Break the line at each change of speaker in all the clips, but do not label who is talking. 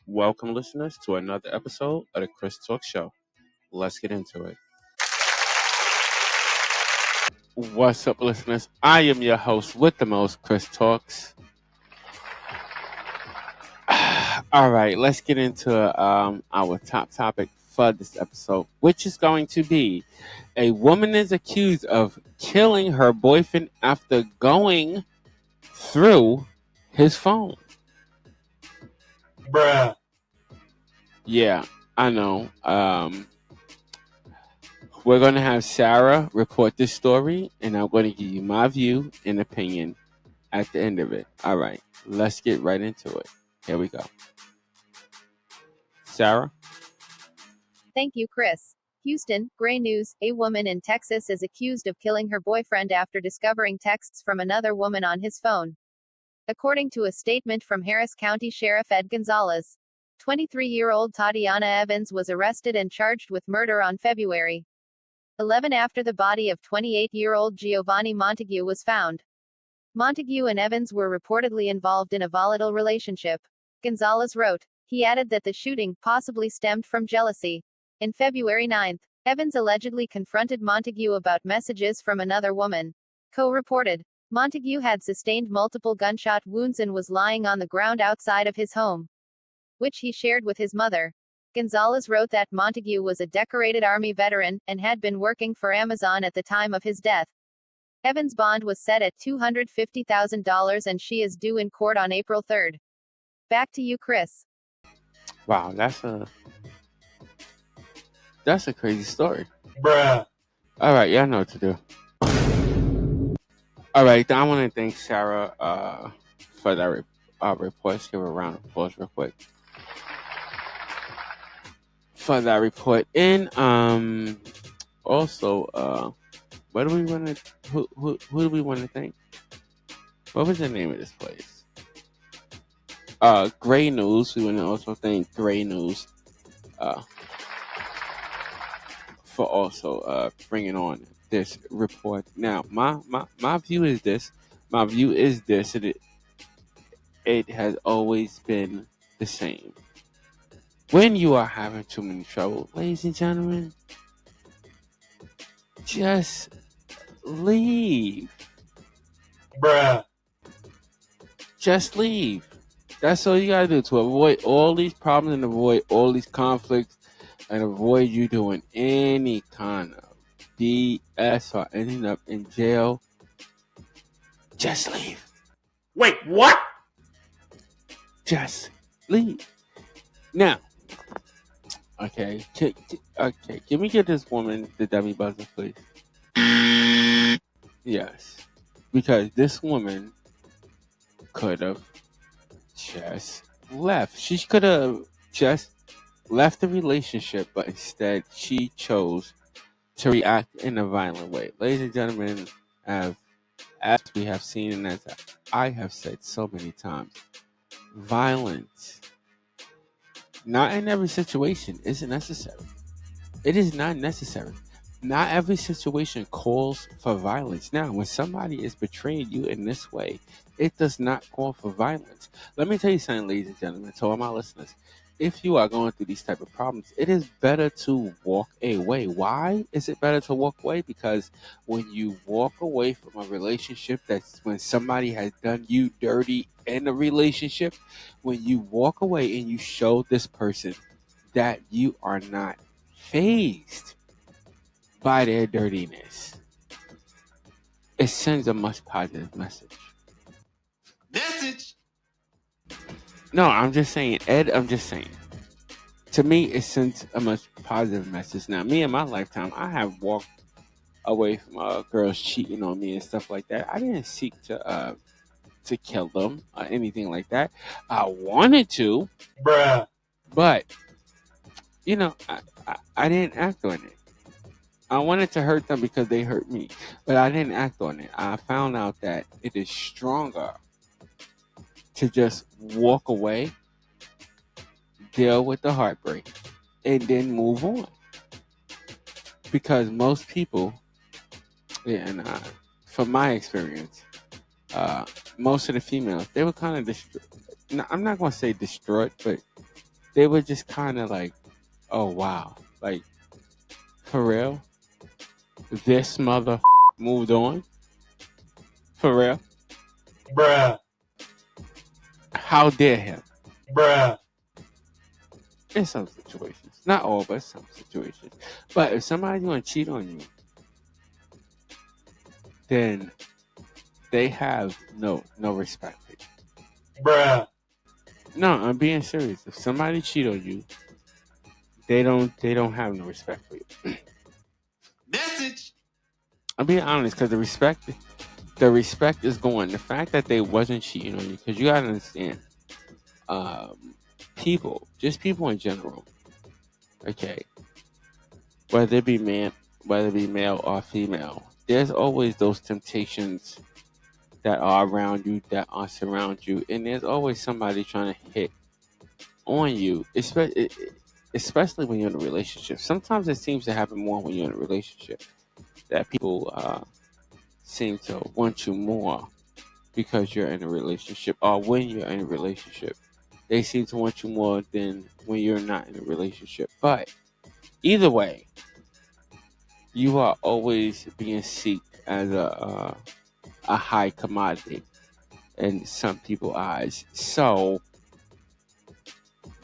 Welcome, listeners, to another episode of the Chris Talk Show. Let's get into it. What's up, listeners? I am your host with the most, Chris Talks. All right, let's get into our top topic for this episode, which is going to be a woman is accused of killing her boyfriend after going through his phone.
Bruh.
Yeah, I know. We're going to have Sarah report this story, and I'm going to give you my view and opinion at the end of it. All right, let's get right into it. Here we go. Sarah?
Thank you, Chris. Houston, Gray News. A woman in Texas is accused of killing her boyfriend after discovering texts from another woman on his phone. According to a statement from Harris County Sheriff Ed Gonzalez, 23-year-old Tatiana Evans was arrested and charged with murder on February 11 after the body of 28-year-old Giovanni Montague was found. Montague and Evans were reportedly involved in a volatile relationship. Gonzalez wrote. He added that the shooting possibly stemmed from jealousy. In February 9, Evans allegedly confronted Montague about messages from another woman. Co-reported. Montague had sustained multiple gunshot wounds and was lying on the ground outside of his home, which he shared with his mother. Gonzalez wrote that Montague was a decorated Army veteran and had been working for Amazon at the time of his death. Evans' bond was set at $250,000 and she is due in court on April 3. Back to you, Chris.
Wow, that's a crazy story.
Bruh.
All right, y'all know what to do. All right, I want to thank Sarah for that report. Let's give her a round of applause real quick for that report. And also, what do we want to? Who do we want to thank? What was the name of this place? Gray News. We want to also thank Gray News for also bringing on this report. Now, my view is this. My view is this. It has always been the same. When you are having too many trouble, ladies and gentlemen, just leave.
Bruh.
Just leave. That's all you gotta do to avoid all these problems and avoid all these conflicts and avoid you doing any kind of BS or ending up in jail. Just leave.
Wait, what?
Just leave. Now, okay, can we get this woman the dummy buzzer, please? Yes, because this woman could have just left. She could have just left the relationship, but instead she chose to react in a violent way. Ladies and gentlemen, as we have seen and as I have said so many times, violence, not in every situation, isn't necessary. It is not necessary. Not every situation calls for violence. Now, when somebody is betraying you in this way, it does not call for violence. Let me tell you something, ladies and gentlemen, to all my listeners. If you are going through these type of problems, it is better to walk away. Why is it better to walk away? Because when you walk away from a relationship, that's when somebody has done you dirty in a relationship, when you walk away and you show this person that you are not fazed by their dirtiness, it sends a much positive message. No, I'm just saying, Ed, I'm just saying. To me, it sends a much positive message. Now, me in my lifetime, I have walked away from girls cheating on me and stuff like that. I didn't seek to kill them or anything like that. I wanted to,
Bruh.
but I didn't act on it. I wanted to hurt them because they hurt me, but I didn't act on it. I found out that it is stronger to just walk away, deal with the heartbreak, and then move on. Because most people, and from my experience, most of the females, they were kind of I'm not going to say distraught, but they were just kind of like, oh wow, like for real, this mother moved on, for real.
Bruh.
How dare him?
Bruh.
In some situations, not all, but some situations. But if somebody's gonna cheat on you, then they have no respect for you.
Bruh.
No, I'm being serious. If somebody cheat on you, they don't have no respect for you.
Message.
I'm being honest because the respect is gone. The fact that they wasn't cheating on you, because you gotta understand, people, just people in general, okay, whether it be man, whether it be male or female, there's always those temptations that are around you, that are surround you, and there's always somebody trying to hit on you, especially when you're in a relationship. Sometimes it seems to happen more when you're in a relationship, that people seem to want you more because you're in a relationship, or when you're in a relationship, they seem to want you more than when you're not in a relationship. But either way, you are always being seen as a high commodity in some people's eyes. So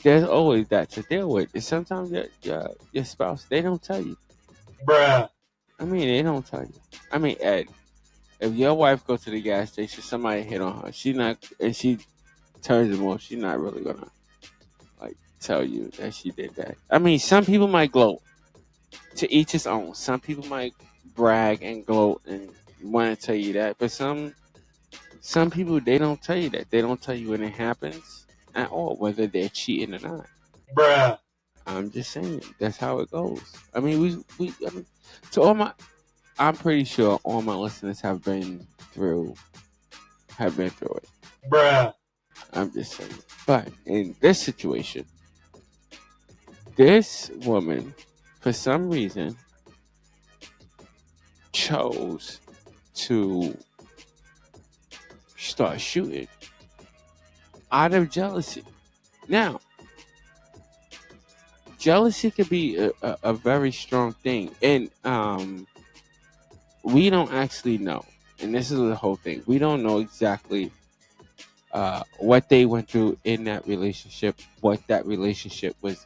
there's always that to deal with. And sometimes your spouse, they don't tell you.
Bruh.
I mean, they don't tell you. I mean, Ed, if your wife goes to the gas station, somebody hit on her, and she turns them off, she's not really gonna like tell you that she did that. I mean, some people might gloat. To each his own. Some people might brag and gloat and want to tell you that, but some people, they don't tell you that. They don't tell you when it happens at all, whether they're cheating or not.
Bruh.
I'm just saying that's how it goes. I mean, I mean, to all my, I'm pretty sure all my listeners have been through it.
Bruh.
I'm just saying. But in this situation, this woman, for some reason, chose to start shooting out of jealousy. Now, jealousy could be a very strong thing, and we don't actually know. And this is the whole thing. We don't know exactly what they went through in that relationship, what that relationship was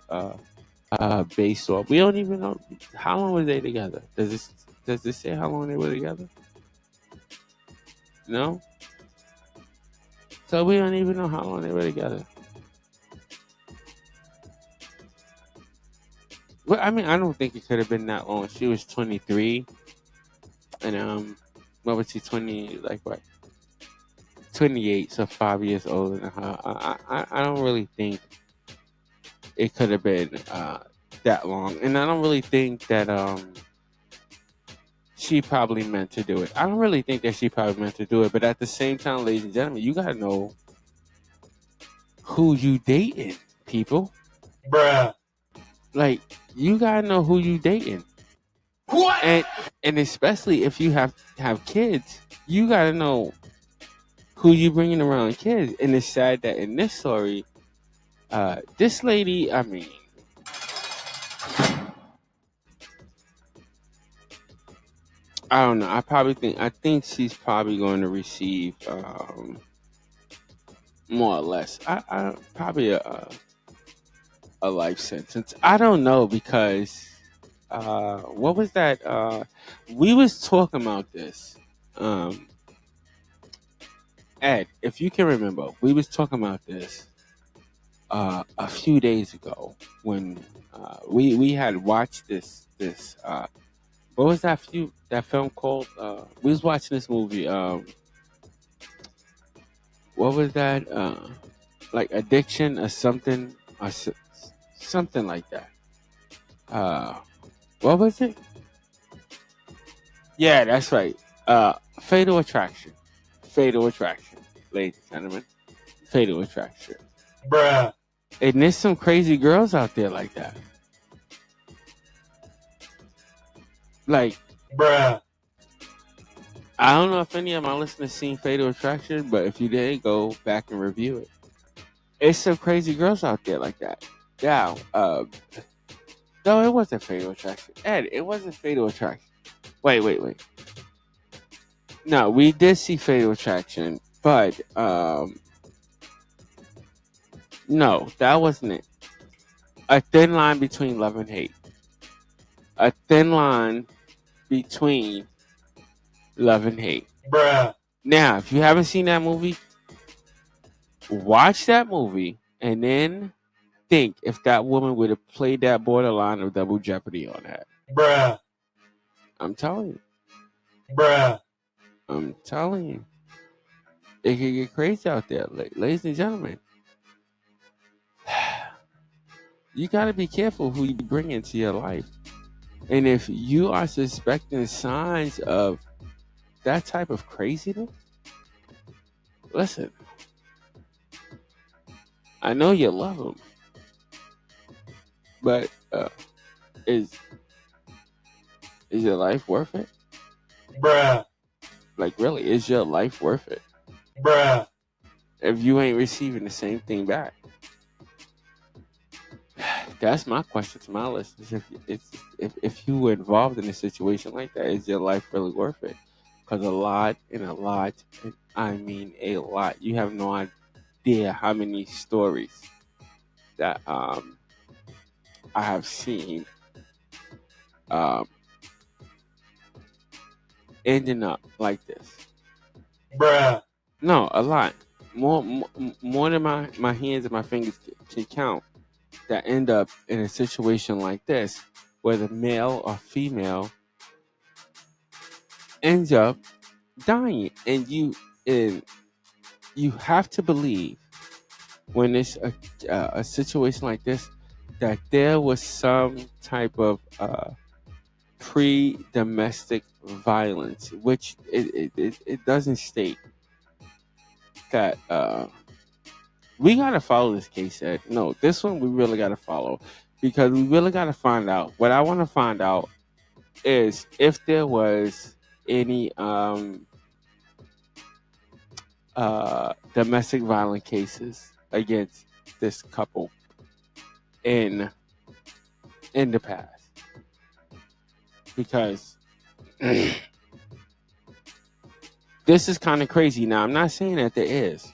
based on. We don't even know how long were they together. Does this say how long they were together? No. So we don't even know how long they were together. Well, I mean, I don't think it could have been that long. She was 23, and what was she, 20? Like what? 28, so 5 years older than her. I don't really think it could have been that long, and I don't really think that she probably meant to do it. I don't really think that she probably meant to do it, but at the same time, ladies and gentlemen, you gotta know who you dating, people.
Bruh.
Like, you gotta know who you dating.
What?
And especially if you have kids, you gotta know who you bringing around kids. And it's sad that in this story, this lady, I mean, I don't know. I think she's probably going to receive more or less. I probably a life sentence. I don't know because what was that? We was talking about this. Um, Ed, if you can remember, we was talking about this a few days ago when we had watched this what was that film called? We was watching this movie. What was that? Like addiction or something something like that. Uh, what was it? Yeah, that's right. Fatal Attraction. Fatal Attraction, ladies and gentlemen. Fatal Attraction.
Bruh.
And there's some crazy girls out there like that. Like,
Bruh.
I don't know if any of my listeners seen Fatal Attraction, but if you did, go back and review it. It's some crazy girls out there like that. Yeah. No, it wasn't Fatal Attraction. Ed, it wasn't Fatal Attraction. Wait. No, we did see Fatal Attraction, but no, that wasn't it. A thin line between love and hate. A thin line between love and hate.
Bruh.
Now, if you haven't seen that movie, watch that movie and then think if that woman would have played that borderline of double jeopardy on that.
Bruh.
I'm telling you.
Bruh.
I'm telling you. It can get crazy out there, ladies and gentlemen. You got to be careful who you bring into your life. And if you are suspecting signs of that type of craziness, listen, I know you love them, but is your life worth it?
Bruh.
Like, really, is your life worth it?
Bruh.
If you ain't receiving the same thing back. That's my question to my listeners. If you were involved in a situation like that, is your life really worth it? Because a lot, and I mean a lot. You have no idea how many stories that I have seen um, ending up like this.
Bruh.
No, a lot. More than my hands and my fingers can count that end up in a situation like this, where the male or female ends up dying, and you have to believe when it's a situation like this that there was some type of pre-domestic violence, which it doesn't state that. We gotta follow this case, Ed. No, this one we really gotta follow because we really gotta find out. What I want to find out is if there was any domestic violence cases against this couple in the past, because this is kind of crazy. Now, I'm not saying that there is,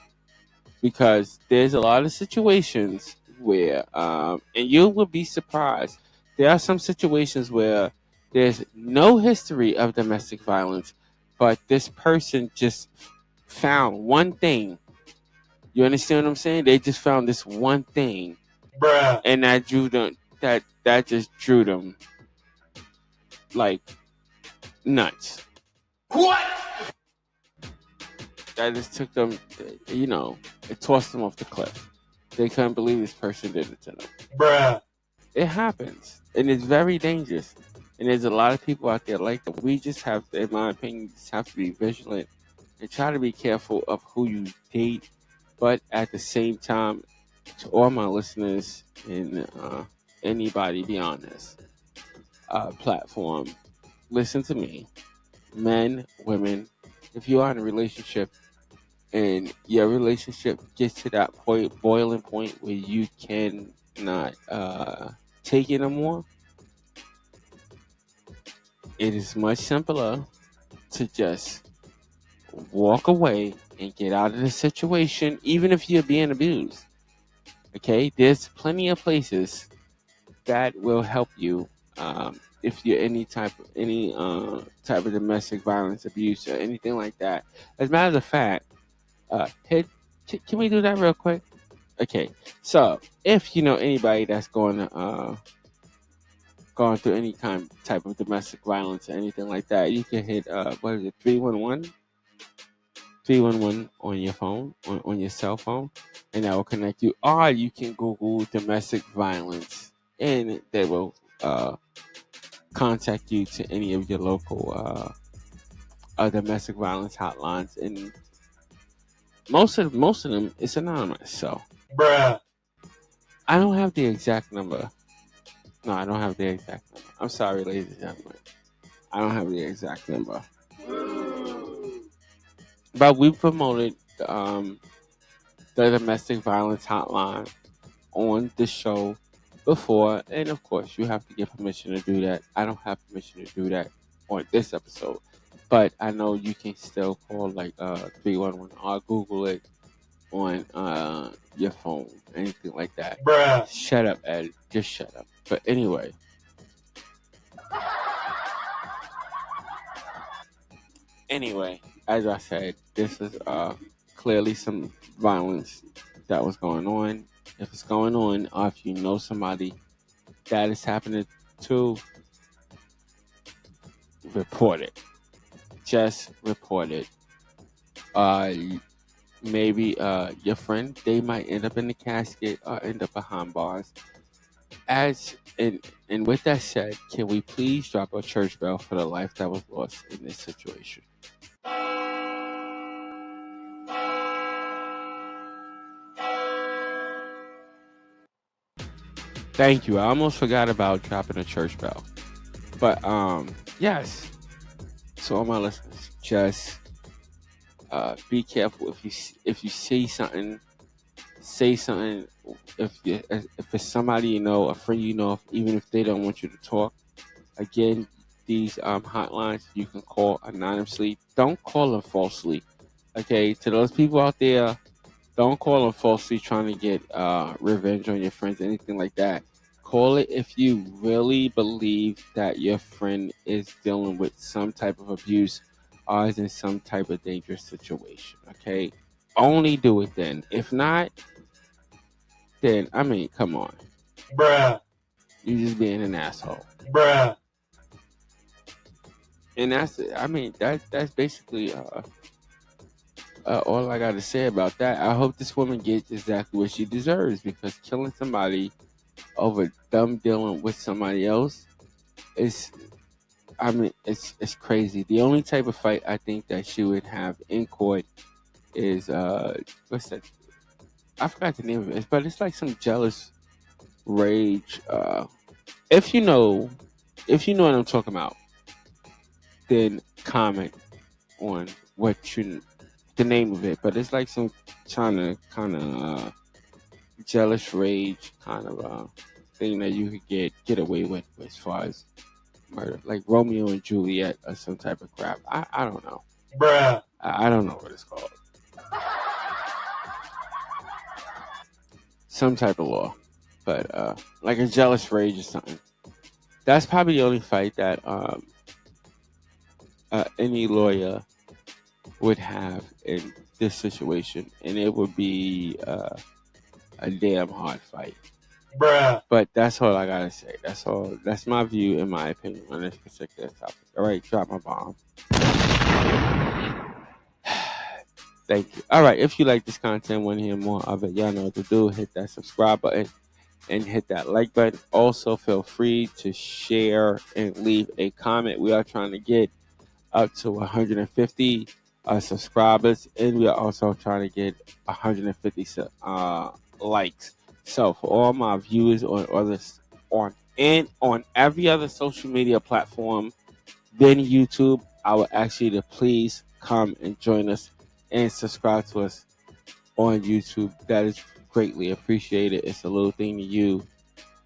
because there's a lot of situations where, and you will be surprised, there are some situations where there's no history of domestic violence, but this person just found one thing. You understand what I'm saying? They just found this one thing,
Bruh.
and that drew them. That just drew them like nuts.
What?
That just took them, it tossed them off the cliff. They couldn't believe this person did it to them.
Bruh.
It happens, and it's very dangerous. And there's a lot of people out there like that. We just have to, in my opinion, just have to be vigilant and try to be careful of who you date. But at the same time, to all my listeners and anybody beyond this platform, listen to me. Men, women, if you are in a relationship and your relationship gets to that boiling point where you cannot take it no more, it is much simpler to just walk away and get out of the situation, even if you're being abused. Okay, there's plenty of places that will help you if you're any type of domestic violence, abuse, or anything like that. As a matter of fact, can we do that real quick? Okay, so if you know anybody that's going through any type of domestic violence or anything like that, you can hit what is it, 311 on your phone, on your cell phone, and that will connect you. Or you can Google domestic violence, and they will contact you to any of your local domestic violence hotlines. And most of them, it's anonymous. So
Bruh.
I don't have the exact number. No, I don't have the exact number. I'm sorry, ladies and gentlemen. I don't have the exact number. But we promoted the domestic violence hotline on the show before, and of course, you have to get permission to do that. I don't have permission to do that on this episode, but I know you can still call like 311 or Google it on your phone, anything like that.
Bruh.
Shut up, Ed. Just shut up. But anyway, as I said, this is clearly some violence that was going on. If it's going on, or if you know somebody that is happening to, report it. Just report it. Uh, Maybe your friend, they might end up in the casket or end up behind bars. As and with that said, can we please drop a church bell for the life that was lost in this situation? Thank you. I almost forgot about dropping a church bell. But yes. So all my listeners, just be careful if you see something, say something. If it's somebody you know, a friend you know, even if they don't want you to talk. Again, these hotlines you can call anonymously. Don't call them falsely. Okay, to those people out there, don't call them falsely trying to get revenge on your friends, anything like that. Call it if you really believe that your friend is dealing with some type of abuse or is in some type of dangerous situation. Okay, only do it then. If not, then I mean, come on,
Bruh.
you just being an asshole.
Bruh.
And that's basically all I got to say about that. I hope this woman gets exactly what she deserves, because killing somebody over them dealing with somebody else is, it's crazy. The only type of fight I think that she would have in court is what's that? I forgot the name of it, but it's like some jealous rage. If you know, if you know what I'm talking about, then comment on what you the name of it. But it's like some kind of jealous rage kind of thing that you could get away with as far as murder, like Romeo and Juliet or some type of crap. I don't know.
Bruh.
I don't know what it's called. Some type of law, but like a jealous rage or something. That's probably the only fight that any lawyer would have in this situation, and it would be a damn hard fight.
Bruh.
But that's all I gotta say. That's all. That's my view and my opinion on this particular topic. All right, drop my bomb. Thank you. All right, if you like this content, want to hear more of it, y'all know what to do. Hit that subscribe button and hit that like button. Also, feel free to share and leave a comment. We are trying to get up to 150 subscribers, and we are also trying to get 150 likes. So for all my viewers on every other social media platform than YouTube, I would ask you to please come and join us and subscribe to us on YouTube. That is greatly appreciated. It's a little thing to you,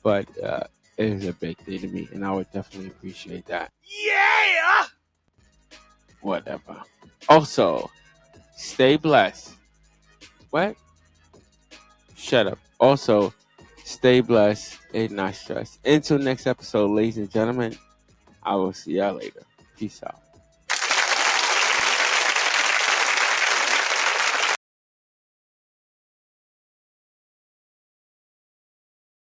but it is a big thing to me, and I would definitely appreciate that.
Yeah!
Whatever. Also, stay blessed. What? Shut up. Also, stay blessed and not stressed. Until next episode, ladies and gentlemen, I will see y'all later. Peace out.